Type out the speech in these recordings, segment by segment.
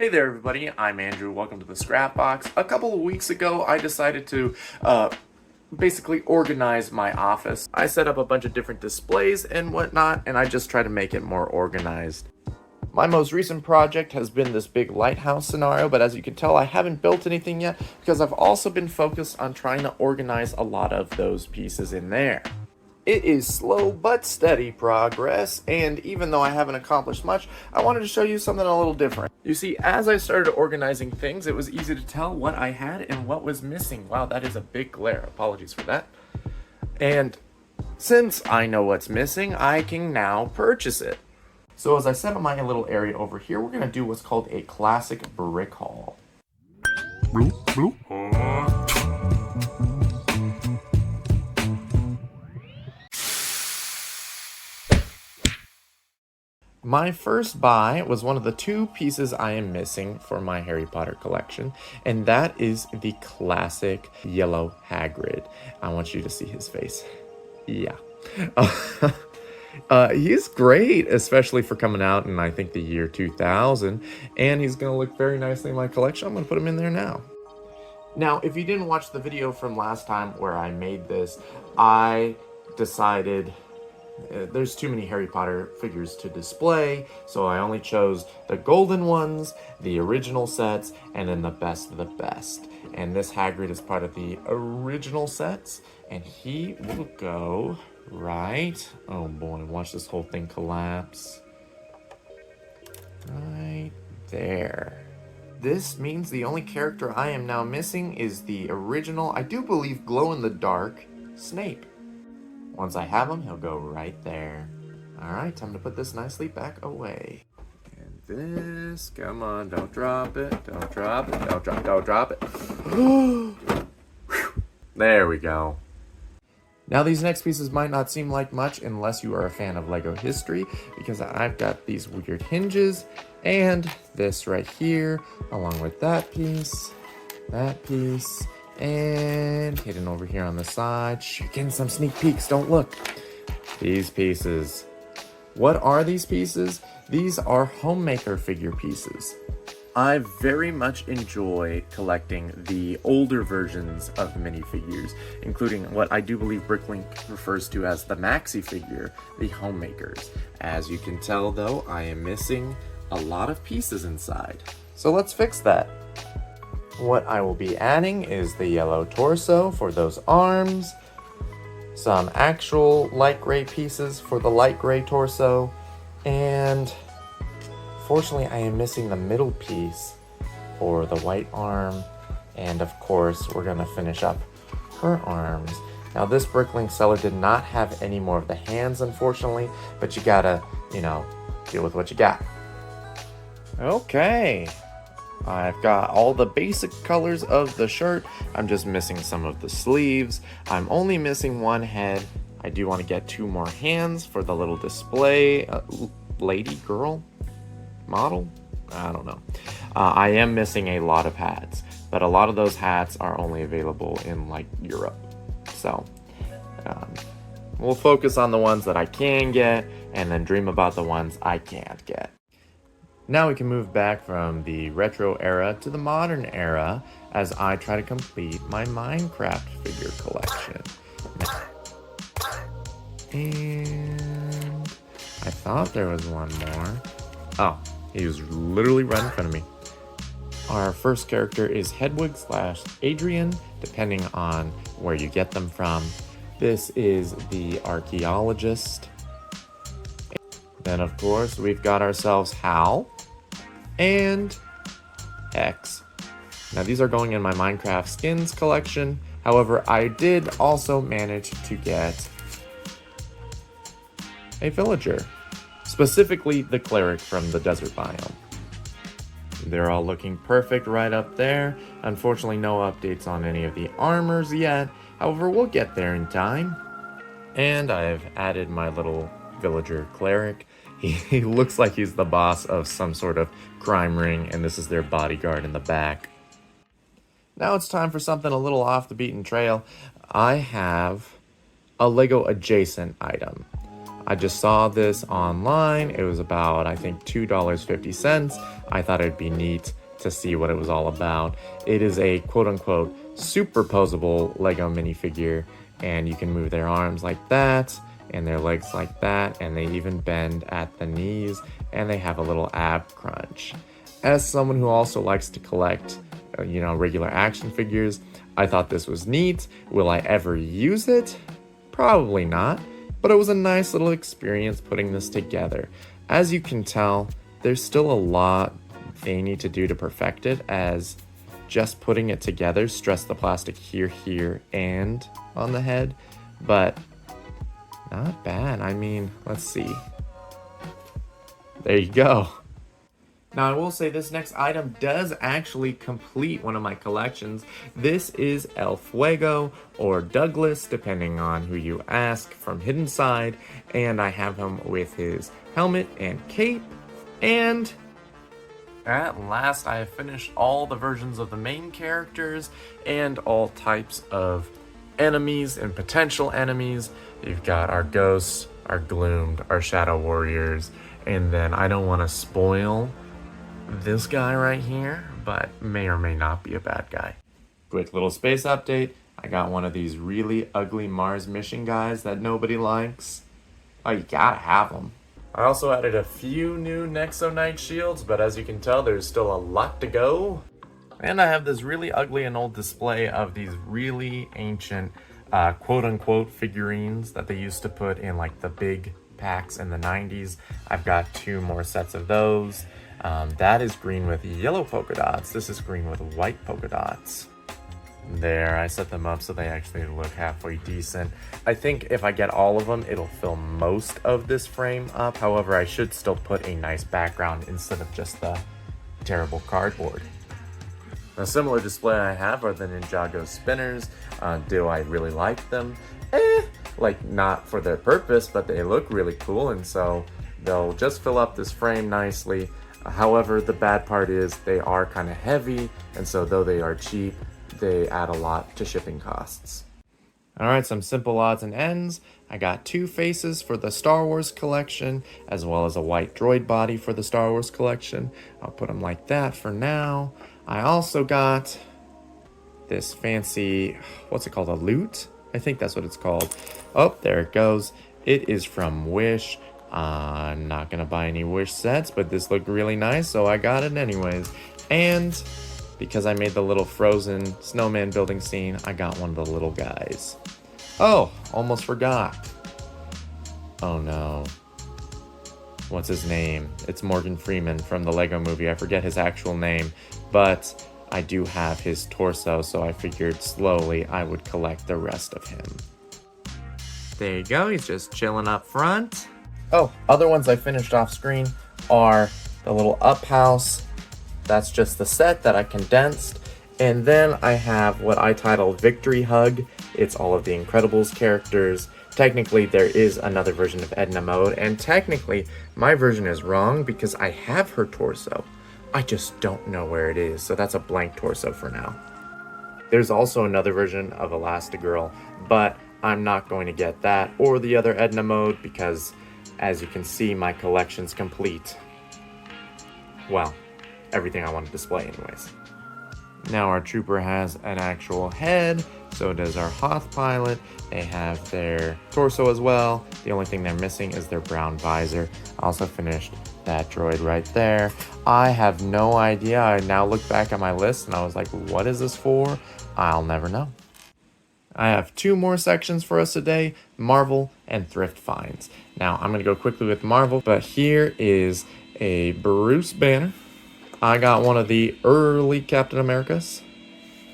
Hey there everybody, I'm Andrew, welcome to the Scrapbox. A couple of weeks ago I decided to basically organize my office. I set up a bunch of different displays and whatnot, and I just try to make it more organized. My most recent project has been this big lighthouse scenario, but as you can tell I haven't built anything yet because I've also been focused on trying to organize a lot of those pieces in there. It is slow but steady progress, and even though I haven't accomplished much, I wanted to show you something a little different. You see, as I started organizing things, it was easy to tell what I had and what was missing. Wow, that is a big glare. Apologies for that. And since I know what's missing, I can now purchase it. So as I set up my little area over here, we're going to do what's called a classic brick haul. Bloop, bloop. My first buy was one of the two pieces I am missing for my Harry Potter collection, and that is the classic yellow Hagrid. I want you to see his face. Yeah. He's great, especially for coming out in, I think, the year 2000, and he's going to look very nicely in my collection. I'm going to put him in there now. Now, if you didn't watch the video from last time where I made this, I decided there's too many Harry Potter figures to display, so I only chose the golden ones, the original sets, and then the best of the best. And this Hagrid is part of the original sets, and he will go right... Oh boy, watch this whole thing collapse. Right there. This means the only character I am now missing is the original, I do believe, glow-in-the-dark Snape. Once I have him, he'll go right there. Alright, time to put this nicely back away. And this, come on, don't drop it, don't drop it, don't drop it. There we go. Now these next pieces might not seem like much unless you are a fan of LEGO history, because I've got these weird hinges, and this right here, along with that piece, and hidden over here on the side. You're getting some sneak peeks, don't look. These pieces. What are these pieces? These are Homemaker figure pieces. I very much enjoy collecting the older versions of minifigures, including what I do believe Bricklink refers to as the maxi figure, the Homemakers. As you can tell though, I am missing a lot of pieces inside. So let's fix that. What I will be adding is the yellow torso for those arms, some actual light gray pieces for the light gray torso, and fortunately I am missing the middle piece for the white arm, and of course we're going to finish up her arms. Now this Bricklink seller did not have any more of the hands, unfortunately, but you gotta, deal with what you got. Okay. I've got all the basic colors of the shirt. I'm just missing some of the sleeves. I'm only missing one head. I do want to get two more hands for the little display. Lady, girl, model? I don't know. I am missing a lot of hats, but a lot of those hats are only available in like Europe. So we'll focus on the ones that I can get and then dream about the ones I can't get. Now we can move back from the retro era to the modern era as I try to complete my Minecraft figure collection. And I thought there was one more. Oh, he was literally right in front of me. Our first character is Hedwig / Adrian, depending on where you get them from. This is the archaeologist. Then of course we've got ourselves Hal and X. Now these are going in my Minecraft skins collection. However, I did also manage to get a villager, specifically the cleric from the desert biome. They're all looking perfect right up there. Unfortunately, no updates on any of the armors yet. However, we'll get there in time. And I've added my little villager cleric. He looks like he's the boss of some sort of crime ring, and this is their bodyguard in the back. Now it's time for something a little off the beaten trail. I have a LEGO adjacent item. I just saw this online. It was about, I think, $2.50. I thought it'd be neat to see what it was all about. It is a quote-unquote super posable Lego minifigure, and you can move their arms like that and their legs like that, and they even bend at the knees, and they have a little ab crunch. As someone who also likes to collect regular action figures, I thought this was neat. Will I ever use it? Probably not, but it was a nice little experience putting this together. As you can tell, there's still a lot they need to do to perfect it, as just putting it together stressed the plastic here, and on the head, but not bad. I mean, let's see. There you go. Now, I will say this next item does actually complete one of my collections. This is El Fuego, or Douglas, depending on who you ask, from Hidden Side, and I have him with his helmet and cape, and at last I have finished all the versions of the main characters and all types of enemies and potential enemies. You've got our ghosts, our gloomed, our shadow warriors, and then I don't want to spoil this guy right here, but may or may not be a bad guy. Quick little space update. I got one of these really ugly Mars mission guys that nobody likes. Oh, you gotta have them. I also added a few new Nexo Knight shields, but as you can tell, there's still a lot to go. And I have this really ugly and old display of these really ancient quote-unquote figurines that they used to put in like the big packs in the 90s. I've got 2 more sets of those. That is green with yellow polka dots. This is green with white polka dots. There, I set them up so they actually look halfway decent. I think if I get all of them, it'll fill most of this frame up. However, I should still put a nice background instead of just the terrible cardboard. A similar display I have are the Ninjago spinners. Do I really like them? Like, not for their purpose, but they look really cool, and so they'll just fill up this frame nicely. However, the bad part is they are kind of heavy, and so though they are cheap, they add a lot to shipping costs. Alright, some simple odds and ends. I got 2 faces for the Star Wars collection, as well as a white droid body for the Star Wars collection. I'll put them like that for now. I also got this fancy, what's it called, a loot? I think that's what it's called. Oh, there it goes. It is from Wish. I'm not gonna buy any Wish sets, but this looked really nice, so I got it anyways. And because I made the little frozen snowman building scene, I got one of the little guys. Oh, almost forgot. Oh no. What's his name? It's Morgan Freeman from the Lego Movie. I forget his actual name, but I do have his torso, so I figured slowly I would collect the rest of him. There you go, he's just chilling up front. Oh, other ones I finished off screen are the little up house. That's just the set that I condensed. And then I have what I titled Victory Hug. It's all of the Incredibles characters. Technically, there is another version of Edna Mode, and technically, my version is wrong because I have her torso. I just don't know where it is, so that's a blank torso for now. There's also another version of Elastigirl, but I'm not going to get that or the other Edna Mode because, as you can see, my collection's complete. Well, everything I want to display anyways. Now our trooper has an actual head, so does our Hoth pilot. They have their torso as well. The only thing they're missing is their brown visor. I also finished that droid right there. I have no idea. I now look back at my list and I was like, what is this for? I'll never know. I have 2 more sections for us today, Marvel and Thrift finds. Now, I'm going to go quickly with Marvel, but here is a Bruce Banner. I got one of the early Captain Americas.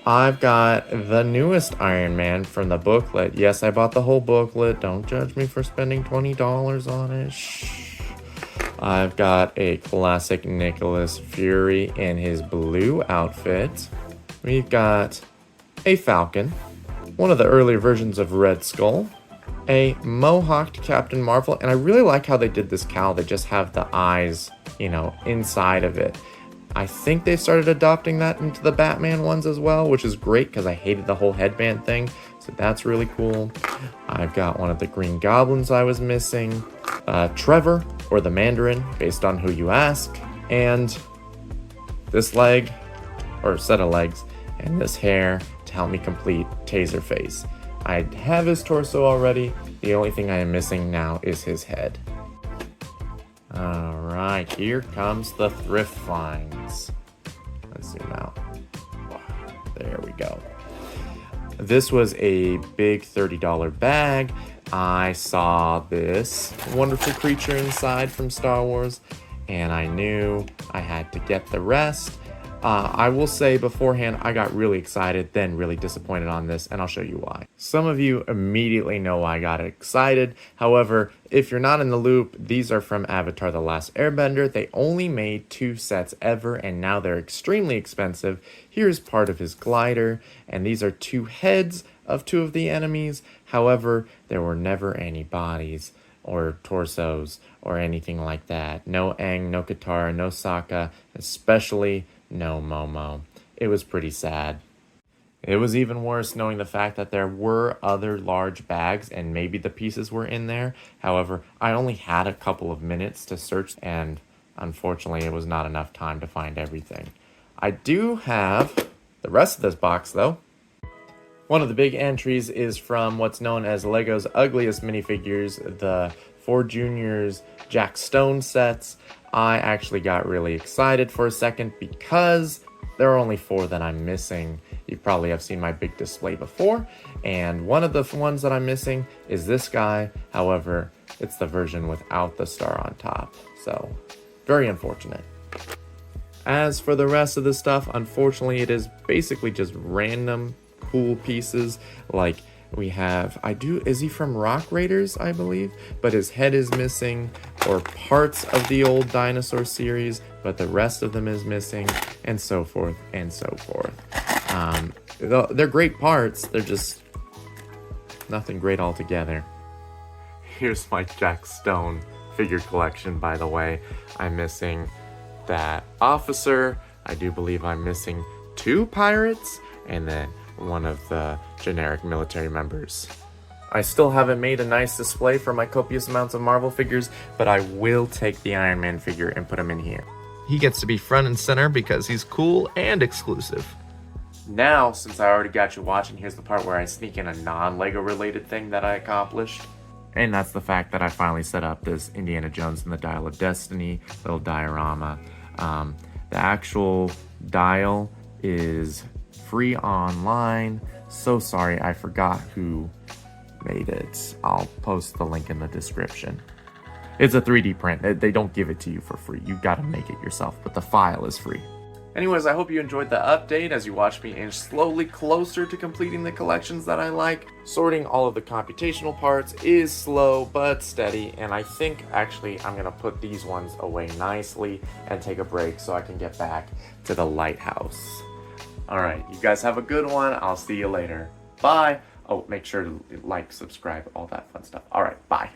I've got the newest Iron Man from the booklet. Yes, I bought the whole booklet. Don't judge me for spending $20 on it. Shh. I've got a classic Nicholas Fury in his blue outfit. We've got a Falcon, one of the earlier versions of Red Skull, a mohawked Captain Marvel, and I really like how they did this cowl. They just have the eyes, inside of it. I think they've started adopting that into the Batman ones as well, which is great because I hated the whole headband thing. So that's really cool. I've got one of the Green Goblins I was missing. Trevor, or the Mandarin, based on who you ask, and this leg, or set of legs, and this hair to help me complete Taserface. I have his torso already. The only thing I am missing now is his head. Alright, here comes the thrift finds. Let's zoom out. There we go. This was a big $30 bag. I saw this wonderful creature inside from Star Wars, and I knew I had to get the rest. I will say beforehand, I got really excited, then really disappointed on this, and I'll show you why. Some of you immediately know I got excited. However, if you're not in the loop, these are from Avatar: The Last Airbender. They only made 2 sets ever, and now they're extremely expensive. Here's part of his glider, and these are 2 heads of 2 of the enemies. However, there were never any bodies or torsos or anything like that. No Aang, no Katara, no Sokka, especially no Momo. It was pretty sad. It was even worse knowing the fact that there were other large bags and maybe the pieces were in there. However, I only had a couple of minutes to search, and unfortunately it was not enough time to find everything. I do have the rest of this box though. One of the big entries is from what's known as LEGO's ugliest minifigures, the 4 Juniors Jack Stone sets. I actually got really excited for a second because there are only 4 that I'm missing. You probably have seen my big display before, and one of the ones that I'm missing is this guy. However, it's the version without the star on top, so very unfortunate. As for the rest of the stuff, unfortunately it is basically just random cool pieces. Like we have, is he from Rock Raiders, I believe, but his head is missing, or parts of the old dinosaur series, but the rest of them is missing, and so forth and so forth. They're great parts, they're just nothing great altogether. Here's my Jack Stone figure collection, by the way. I'm missing that officer. I do believe I'm missing 2 pirates, and then one of the generic military members. I still haven't made a nice display for my copious amounts of Marvel figures, but I will take the Iron Man figure and put him in here. He gets to be front and center because he's cool and exclusive. Now, since I already got you watching, here's the part where I sneak in a non-LEGO related thing that I accomplished. And that's the fact that I finally set up this Indiana Jones and the Dial of Destiny little diorama. The actual dial is free online. So sorry, I forgot who made it. I'll post the link in the description. It's a 3D print. They don't give it to you for free. You gotta make it yourself, but the file is free. Anyways, I hope you enjoyed the update as you watch me inch slowly closer to completing the collections that I like. Sorting all of the computational parts is slow but steady, and I think actually I'm gonna put these ones away nicely and take a break so I can get back to the lighthouse. Alright, you guys have a good one. I'll see you later. Bye. Oh, make sure to like, subscribe, all that fun stuff. Alright, bye.